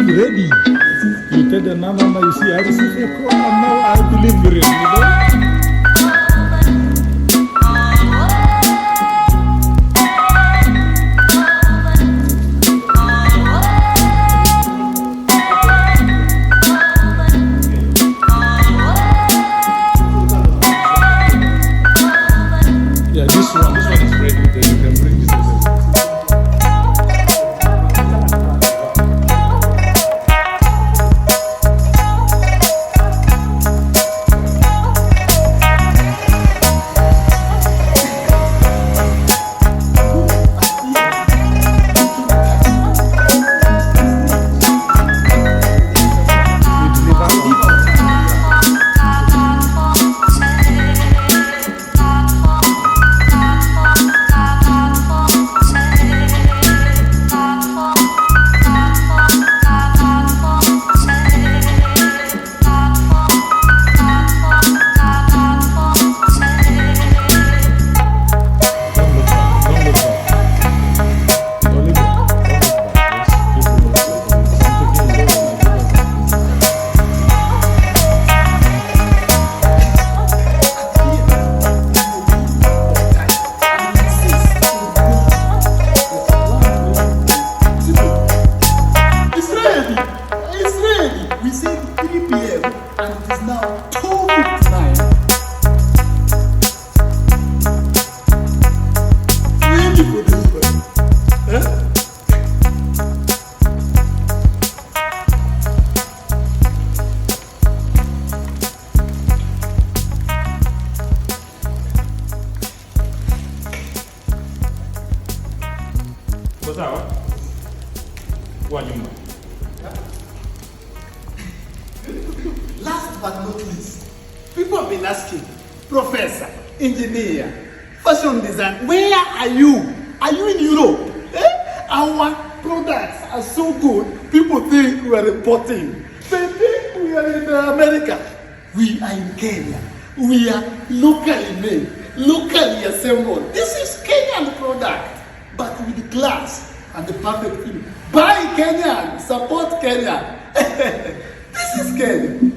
ready. You tell the mama, you see, I received a call and now I deliver it, you know? This one is ready. You can bring this over. Sawa wa nyumba. Last but not least, people have been asking, Professor, engineer, fashion design, where are you? Are you in Europe? Our products are so good, people think we are importing. They think we are in America. We are in Kenya. We are locally made, locally assembled. This is Kenyan product, but with class and the perfect feeling. Buy Kenyan, support Kenya. This is Kenya.